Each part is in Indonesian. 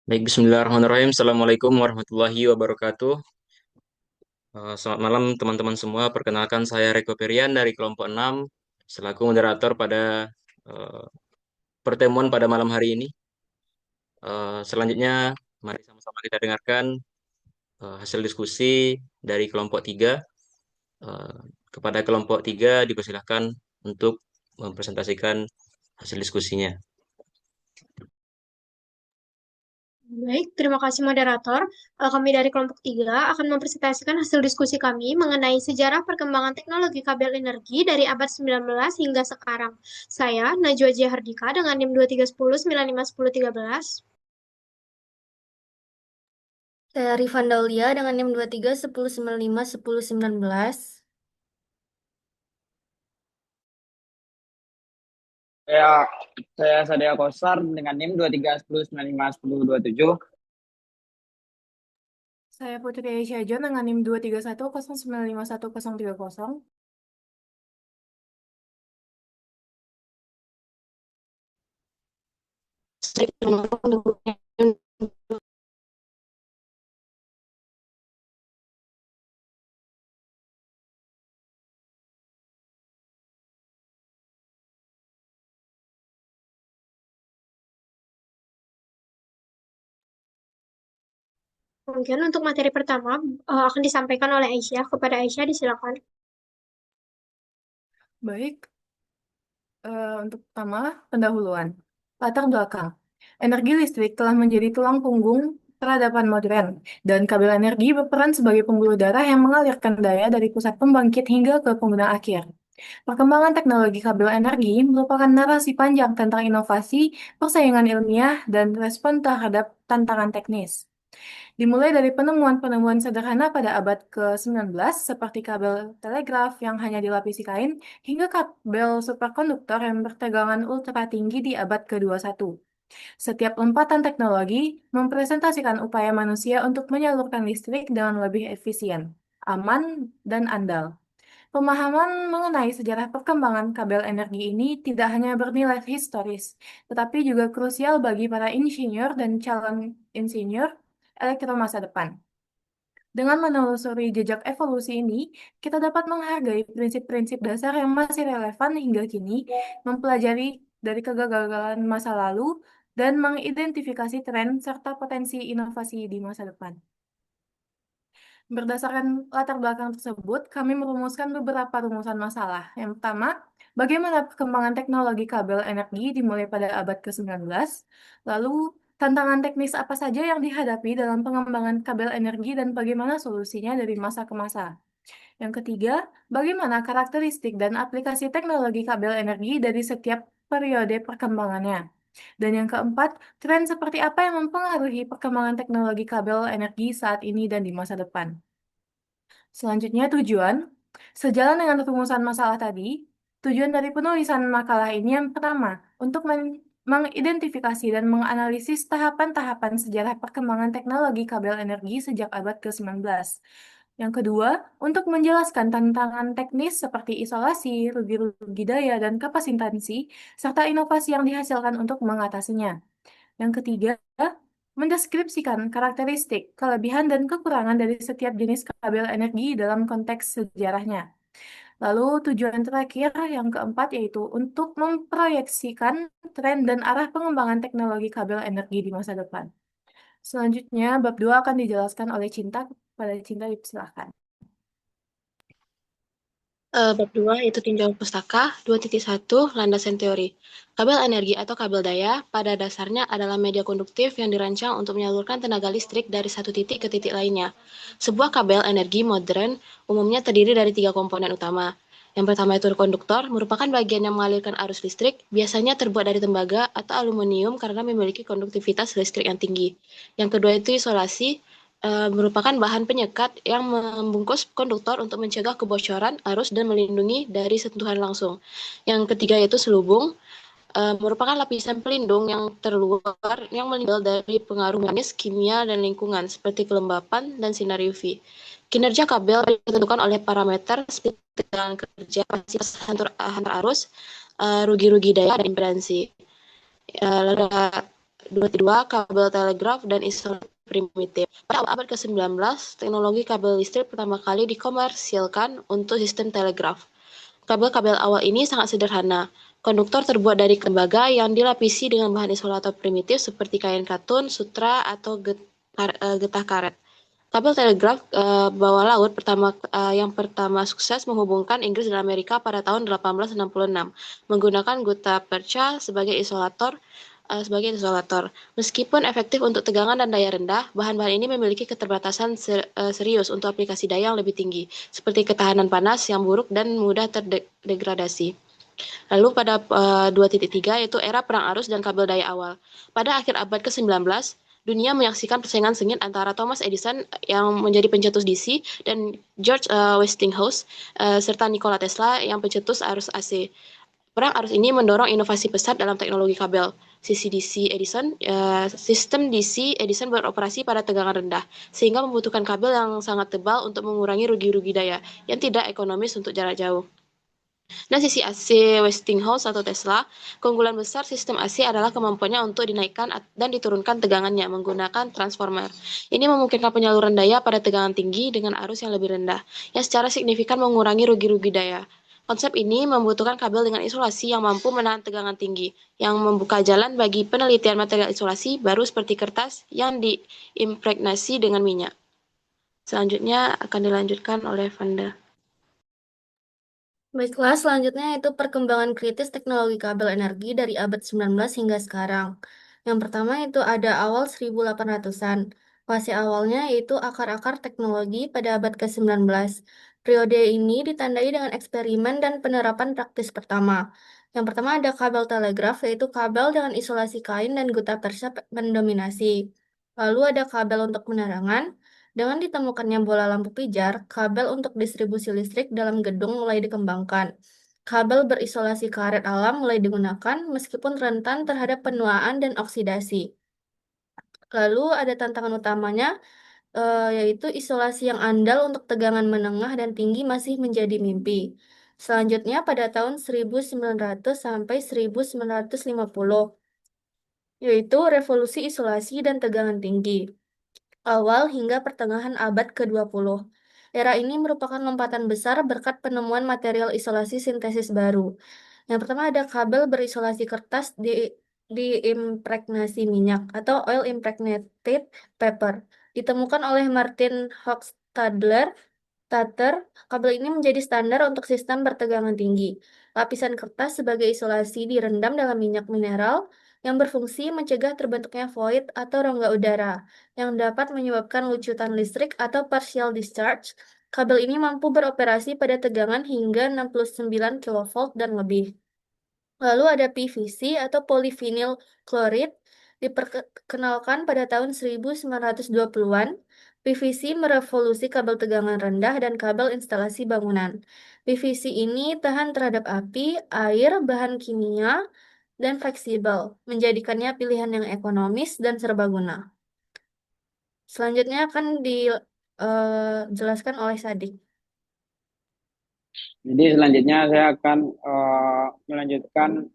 Baik, Bismillahirrahmanirrahim. Assalamualaikum warahmatullahi wabarakatuh. Selamat malam teman-teman semua. Perkenalkan saya Reko Perian dari kelompok 6 selaku moderator pada eh, pertemuan pada malam hari ini. Selanjutnya, mari sama-sama kita dengarkan hasil diskusi dari kelompok 3. Eh, Kepada kelompok 3 dipersilahkan untuk mempresentasikan hasil diskusinya. Baik, terima kasih moderator. Kami dari kelompok 3 akan mempresentasikan hasil diskusi kami mengenai sejarah perkembangan teknologi kabel energi dari abad 19 hingga sekarang. Saya, Najwa Jahardika dengan NIM 2310951013. Saya Rifan Daulia dengan NIM 2310951019. Saya saya Sadea Kosar dengan NIM 2310951027. Saya Putri Aisyah John dengan NIM 23109511030. Mungkin untuk materi pertama akan disampaikan oleh Aisyah. Kepada Aisyah, disilakan. Baik, untuk pertama, pendahuluan. Latar belakang. Energi listrik telah menjadi tulang punggung peradaban modern, dan kabel energi berperan sebagai pembuluh darah yang mengalirkan daya dari pusat pembangkit hingga ke pengguna akhir. Perkembangan teknologi kabel energi merupakan narasi panjang tentang inovasi, persaingan ilmiah, dan respon terhadap tantangan teknis. Dimulai dari penemuan-penemuan sederhana pada abad ke-19 seperti kabel telegraf yang hanya dilapisi kain hingga kabel superkonduktor yang bertegangan ultra tinggi di abad ke-21. Setiap lompatan teknologi mempresentasikan upaya manusia untuk menyalurkan listrik dengan lebih efisien, aman, dan andal. Pemahaman mengenai sejarah perkembangan kabel energi ini tidak hanya bernilai historis, tetapi juga krusial bagi para insinyur dan calon insinyur elektro masa depan. Dengan menelusuri jejak evolusi ini, kita dapat menghargai prinsip-prinsip dasar yang masih relevan hingga kini, mempelajari dari kegagalan masa lalu, dan mengidentifikasi tren serta potensi inovasi di masa depan. Berdasarkan latar belakang tersebut, kami merumuskan beberapa rumusan masalah. Yang pertama, bagaimana perkembangan teknologi kabel energi dimulai pada abad ke-19, lalu tantangan teknis apa saja yang dihadapi dalam pengembangan kabel energi dan bagaimana solusinya dari masa ke masa. Yang ketiga, bagaimana karakteristik dan aplikasi teknologi kabel energi dari setiap periode perkembangannya. Dan yang keempat, tren seperti apa yang mempengaruhi perkembangan teknologi kabel energi saat ini dan di masa depan. Selanjutnya tujuan. Sejalan dengan rumusan masalah tadi, tujuan dari penulisan makalah ini yang pertama, untuk mengidentifikasi dan menganalisis tahapan-tahapan sejarah perkembangan teknologi kabel energi sejak abad ke-19. Yang kedua, untuk menjelaskan tantangan teknis seperti isolasi, rugi-rugi daya, dan kapasitansi, serta inovasi yang dihasilkan untuk mengatasinya. Yang ketiga, mendeskripsikan karakteristik, kelebihan, dan kekurangan dari setiap jenis kabel energi dalam konteks sejarahnya. Lalu tujuan terakhir yang keempat yaitu untuk memproyeksikan tren dan arah pengembangan teknologi kabel energi di masa depan. Selanjutnya, bab 2 akan dijelaskan oleh Cinta. Pada Cinta, silakan. Bab 2 yaitu tinjau pustaka. 2.1 Landasan teori. Kabel energi atau kabel daya pada dasarnya adalah media konduktif yang dirancang untuk menyalurkan tenaga listrik dari satu titik ke titik lainnya. Sebuah kabel energi modern umumnya terdiri dari 3 komponen utama. Yang pertama itu konduktor, merupakan bagian yang mengalirkan arus listrik, biasanya terbuat dari tembaga atau aluminium karena memiliki konduktivitas listrik yang tinggi. Yang kedua itu isolasi, merupakan bahan penyekat yang membungkus konduktor untuk mencegah kebocoran arus dan melindungi dari sentuhan langsung. Yang ketiga yaitu selubung, merupakan lapisan pelindung yang terluar yang melindungi dari pengaruh mekanis, kimia, dan lingkungan seperti kelembapan dan sinar UV. Kinerja kabel ditentukan oleh parameter seperti tegangan kerja, kapasitas hantar arus, rugi-rugi daya, dan impedansi. 2 kabel telegraf dan isolator primitif. Pada abad ke-19, teknologi kabel listrik pertama kali dikomersilkan untuk sistem telegraf. Kabel-kabel awal ini sangat sederhana. Konduktor terbuat dari tembaga yang dilapisi dengan bahan isolator primitif seperti kain katun, sutra, atau getah karet. Kabel telegraf bawah laut yang pertama sukses menghubungkan Inggris dan Amerika pada tahun 1866 menggunakan gutta percha sebagai isolator. Meskipun efektif untuk tegangan dan daya rendah, bahan-bahan ini memiliki keterbatasan serius untuk aplikasi daya yang lebih tinggi, seperti ketahanan panas yang buruk dan mudah terdegradasi. Lalu pada 2.3 yaitu era perang arus dan kabel daya awal. Pada akhir abad ke-19, dunia menyaksikan persaingan sengit antara Thomas Edison yang menjadi pencetus DC dan George Westinghouse serta Nikola Tesla yang pencetus arus AC. Perang arus ini mendorong inovasi pesat dalam teknologi kabel. Sistem DC Edison beroperasi pada tegangan rendah, sehingga membutuhkan kabel yang sangat tebal untuk mengurangi rugi-rugi daya yang tidak ekonomis untuk jarak jauh. Dan sisi AC Westinghouse atau Tesla, keunggulan besar sistem AC adalah kemampuannya untuk dinaikkan dan diturunkan tegangannya menggunakan transformer. Ini memungkinkan penyaluran daya pada tegangan tinggi dengan arus yang lebih rendah, yang secara signifikan mengurangi rugi-rugi daya. Konsep ini membutuhkan kabel dengan isolasi yang mampu menahan tegangan tinggi, yang membuka jalan bagi penelitian material isolasi baru seperti kertas yang diimpregnasi dengan minyak. Selanjutnya akan dilanjutkan oleh Vanda. Baiklah, selanjutnya itu perkembangan kritis teknologi kabel energi dari abad 19 hingga sekarang. Yang pertama itu ada awal 1800-an. Fase awalnya yaitu akar-akar teknologi pada abad ke-19. Periode ini ditandai dengan eksperimen dan penerapan praktis pertama. Yang pertama ada kabel telegraf, yaitu kabel dengan isolasi kain dan guta persa mendominasi. Lalu ada kabel untuk penerangan. Dengan ditemukannya bola lampu pijar, kabel untuk distribusi listrik dalam gedung mulai dikembangkan. Kabel berisolasi karet alam mulai digunakan meskipun rentan terhadap penuaan dan oksidasi. Lalu ada tantangan utamanya, yaitu isolasi yang andal untuk tegangan menengah dan tinggi masih menjadi mimpi. Selanjutnya pada tahun 1900 sampai 1950, yaitu revolusi isolasi dan tegangan tinggi. Awal hingga pertengahan abad ke-20. Era ini merupakan lompatan besar berkat penemuan material isolasi sintesis baru. Yang pertama ada kabel berisolasi kertas diimpregnasi minyak atau oil impregnated paper. Ditemukan oleh Martin Hochstadter. Kabel ini menjadi standar untuk sistem bertegangan tinggi. Lapisan kertas sebagai isolasi direndam dalam minyak mineral yang berfungsi mencegah terbentuknya void atau rongga udara yang dapat menyebabkan lucutan listrik atau partial discharge. Kabel ini mampu beroperasi pada tegangan hingga 69 kV dan lebih. Lalu ada PVC atau polyvinyl chloride diperkenalkan pada tahun 1920-an. PVC merevolusi kabel tegangan rendah dan kabel instalasi bangunan. PVC ini tahan terhadap api, air, bahan kimia, dan fleksibel, menjadikannya pilihan yang ekonomis dan serbaguna. Selanjutnya akan dijelaskan oleh Sadik. Jadi selanjutnya saya akan melanjutkan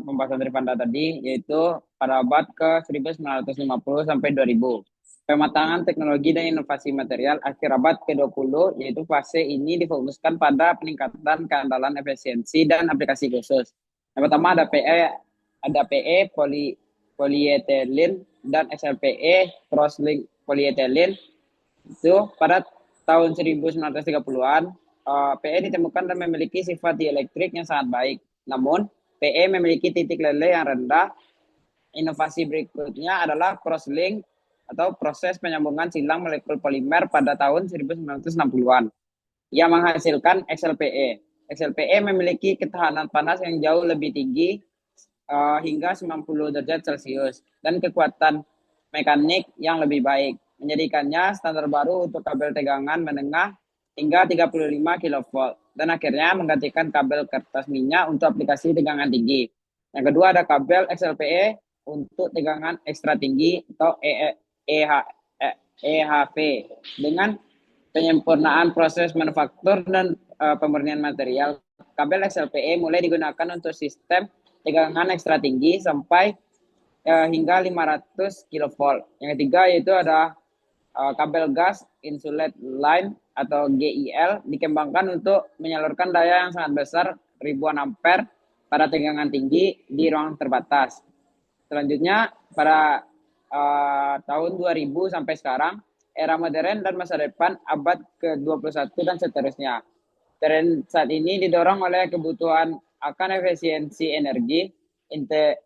pembahasan dari Panda tadi, yaitu pada abad ke-1950 sampai 2000. Pematangan teknologi dan inovasi material akhir abad ke-20, yaitu fase ini difokuskan pada peningkatan keandalan efisiensi dan aplikasi khusus. Yang pertama ada PE polyethylene dan XLPE cross-link polyethylene. Itu pada tahun 1930-an. PE ditemukan dan memiliki sifat dielektrik yang sangat baik. Namun, PE memiliki titik lele yang rendah. Inovasi berikutnya adalah crosslink atau proses penyambungan silang molekul polimer pada tahun 1960-an yang menghasilkan XLPE. XLPE memiliki ketahanan panas yang jauh lebih tinggi hingga 90 derajat Celcius dan kekuatan mekanik yang lebih baik, menjadikannya standar baru untuk kabel tegangan menengah hingga 35 kV dan akhirnya menggantikan kabel kertas minyak untuk aplikasi tegangan tinggi. Yang kedua ada kabel XLPE untuk tegangan ekstra tinggi atau EHV dengan penyempurnaan proses manufaktur dan pemurnian material. Kabel XLPE mulai digunakan untuk sistem tegangan ekstra tinggi sampai hingga 500 kilovolt. Yang ketiga yaitu ada kabel gas insulate line atau GIL dikembangkan untuk menyalurkan daya yang sangat besar ribuan ampere pada tegangan tinggi di ruang terbatas. Selanjutnya pada tahun 2000 sampai sekarang, era modern dan masa depan abad ke-21 dan seterusnya. Tren saat ini didorong oleh kebutuhan akan efisiensi energi,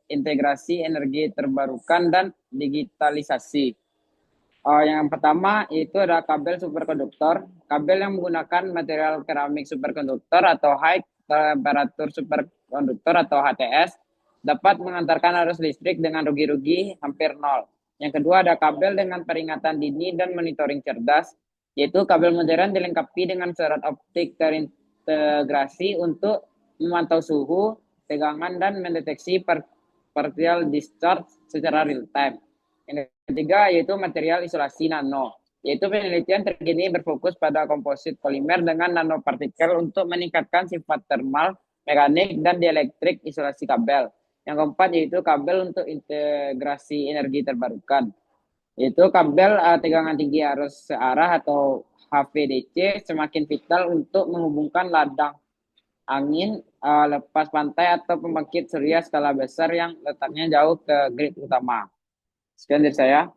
integrasi energi terbarukan, dan digitalisasi. Yang pertama itu ada kabel superkonduktor. Kabel yang menggunakan material keramik superkonduktor atau high temperature superkonduktor atau HTS dapat mengantarkan arus listrik dengan rugi-rugi hampir nol. Yang kedua ada kabel dengan peringatan dini dan monitoring cerdas, yaitu kabel modern dilengkapi dengan serat optik terintegrasi untuk memantau suhu, tegangan, dan mendeteksi partial discharge secara real time. Yang ketiga yaitu material isolasi nano, yaitu penelitian terkini berfokus pada komposit polimer dengan nanopartikel untuk meningkatkan sifat termal, mekanik, dan dielektrik isolasi kabel. Yang keempat yaitu kabel untuk integrasi energi terbarukan, yaitu kabel tegangan tinggi arus searah atau HVDC semakin vital untuk menghubungkan ladang angin, lepas pantai, atau pembangkit surya skala besar yang letaknya jauh ke grid utama. Sekian dari saya.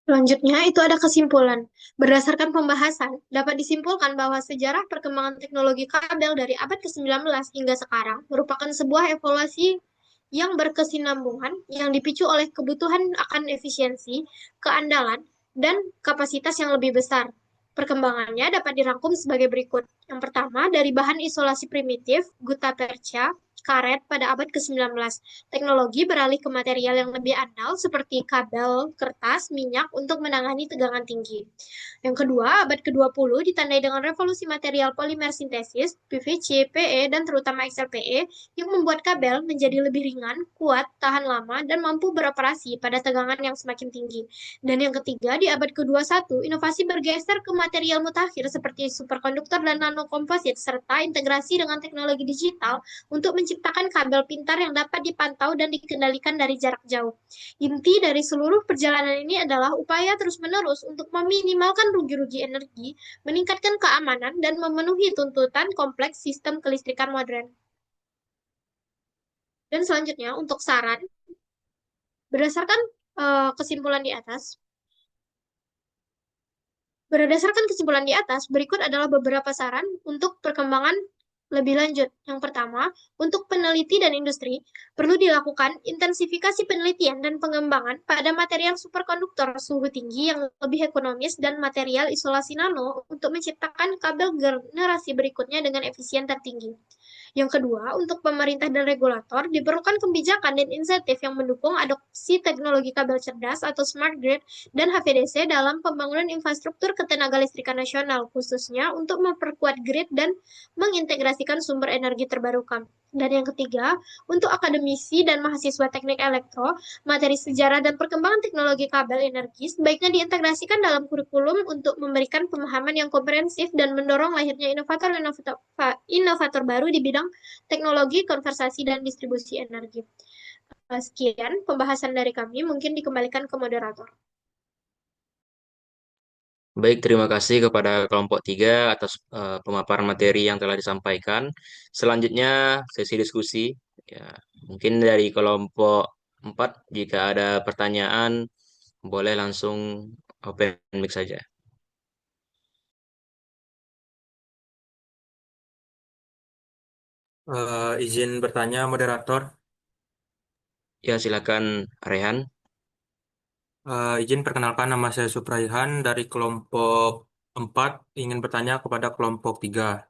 Selanjutnya, itu ada kesimpulan. Berdasarkan pembahasan, dapat disimpulkan bahwa sejarah perkembangan teknologi kabel dari abad ke-19 hingga sekarang merupakan sebuah evolusi yang berkesinambungan yang dipicu oleh kebutuhan akan efisiensi, keandalan, dan kapasitas yang lebih besar. Perkembangannya dapat dirangkum sebagai berikut. Yang pertama, dari bahan isolasi primitif, gutta percha, karet pada abad ke-19. Teknologi beralih ke material yang lebih andal seperti kabel, kertas, minyak untuk menangani tegangan tinggi. Yang kedua, abad ke-20 ditandai dengan revolusi material polimer sintesis, PVC, PE, dan terutama XLPE yang membuat kabel menjadi lebih ringan, kuat, tahan lama, dan mampu beroperasi pada tegangan yang semakin tinggi. Dan yang ketiga, di abad ke-21, inovasi bergeser ke material mutakhir seperti superkonduktor dan nanokomposit, serta integrasi dengan teknologi digital untuk menciptakan kabel pintar yang dapat dipantau dan dikendalikan dari jarak jauh. Inti dari seluruh perjalanan ini adalah upaya terus-menerus untuk meminimalkan rugi-rugi energi, meningkatkan keamanan, dan memenuhi tuntutan kompleks sistem kelistrikan modern. Dan selanjutnya, untuk saran, berdasarkan kesimpulan di atas, berikut adalah beberapa saran untuk perkembangan lebih lanjut. Yang pertama, untuk peneliti dan industri, perlu dilakukan intensifikasi penelitian dan pengembangan pada material superkonduktor suhu tinggi yang lebih ekonomis dan material isolasi nano untuk menciptakan kabel generasi berikutnya dengan efisien tertinggi. Yang kedua, untuk pemerintah dan regulator, diperlukan kebijakan dan insentif yang mendukung adopsi teknologi kabel cerdas atau smart grid dan HVDC dalam pembangunan infrastruktur ketenaga listrikan nasional, khususnya untuk memperkuat grid dan mengintegrasikan sumber energi terbarukan. Dan yang ketiga, untuk akademisi dan mahasiswa teknik elektro, materi sejarah dan perkembangan teknologi kabel energi sebaiknya diintegrasikan dalam kurikulum untuk memberikan pemahaman yang komprehensif dan mendorong lahirnya inovator baru di bidang teknologi, konversasi, dan distribusi energi. Sekian pembahasan dari kami, mungkin dikembalikan ke moderator. Baik, terima kasih kepada kelompok 3 atas pemaparan materi yang telah disampaikan. Selanjutnya sesi diskusi. Ya, mungkin dari kelompok 4 jika ada pertanyaan boleh langsung open mic saja. Izin bertanya, moderator. Ya, silakan Rehan. Izin perkenalkan, nama saya Supraihan dari kelompok 4, ingin bertanya kepada kelompok 3.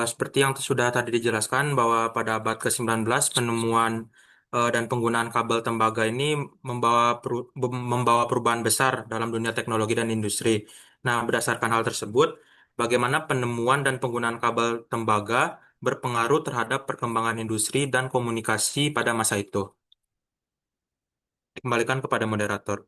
Seperti yang sudah tadi dijelaskan bahwa pada abad ke-19 penemuan dan penggunaan kabel tembaga ini membawa perubahan besar dalam dunia teknologi dan industri. Nah, berdasarkan hal tersebut, bagaimana penemuan dan penggunaan kabel tembaga berpengaruh terhadap perkembangan industri dan komunikasi pada masa itu? Dikembalikan kepada moderator.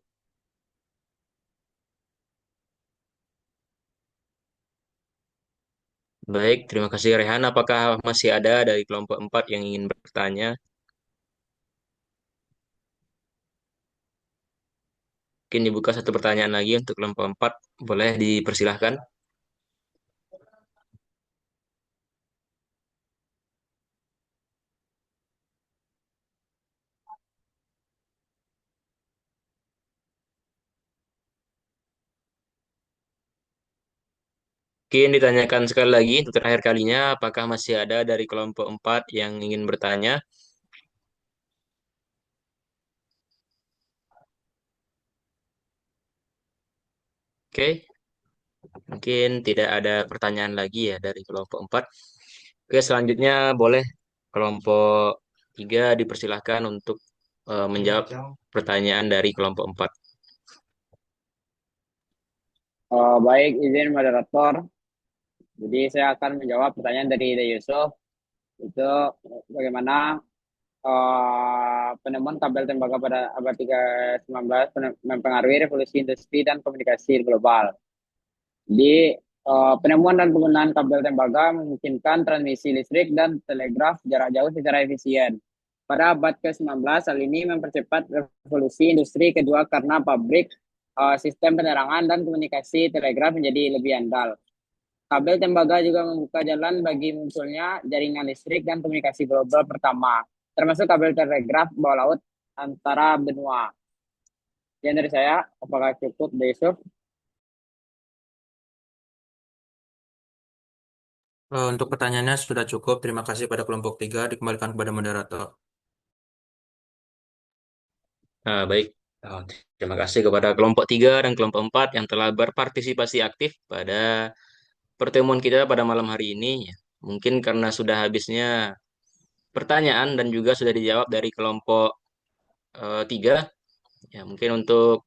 Baik, terima kasih Rehan. Apakah masih ada dari kelompok 4 yang ingin bertanya? Mungkin dibuka satu pertanyaan lagi untuk kelompok 4. Boleh dipersilahkan. Mungkin ditanyakan sekali lagi untuk terakhir kalinya, apakah masih ada dari kelompok 4 yang ingin bertanya? Oke, mungkin tidak ada pertanyaan lagi ya dari kelompok 4. Oke, selanjutnya boleh kelompok 3 dipersilahkan untuk menjawab pertanyaan dari kelompok 4. Baik, izin moderator. Jadi saya akan menjawab pertanyaan dari Ida Yusuf. Itu bagaimana penemuan kabel tembaga pada abad 19 mempengaruhi revolusi industri dan komunikasi global. Jadi penemuan dan penggunaan kabel tembaga memungkinkan transmisi listrik dan telegraf jarak jauh secara efisien. Pada abad ke-19, hal ini mempercepat revolusi industri kedua karena pabrik, sistem penerangan dan komunikasi telegraf menjadi lebih andal. Kabel tembaga juga membuka jalan bagi munculnya jaringan listrik dan komunikasi global pertama, termasuk kabel telegraf bawah laut antara benua. Sekian dari saya, apakah cukup, Yusuf? Untuk pertanyaannya sudah cukup. Terima kasih pada kelompok 3. Dikembalikan kepada moderator. Nah, baik. Oh, terima kasih kepada kelompok 3 dan kelompok 4 yang telah berpartisipasi aktif pada pertemuan kita pada malam hari ini. Mungkin karena sudah habisnya pertanyaan dan juga sudah dijawab dari kelompok 3. Ya, mungkin untuk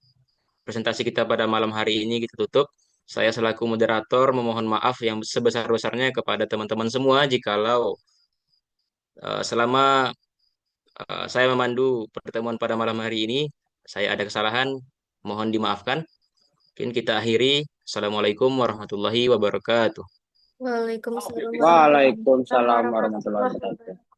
presentasi kita pada malam hari ini kita tutup. Saya selaku moderator memohon maaf yang sebesar-besarnya kepada teman-teman semua jikalau selama saya memandu pertemuan pada malam hari ini, saya ada kesalahan, mohon dimaafkan. Mungkin kita akhiri. Assalamualaikum warahmatullahi wabarakatuh. Waalaikumsalam warahmatullahi Waalaikumsalam Warahmatullahi warahmatullahi wabarakatuh. wabarakatuh.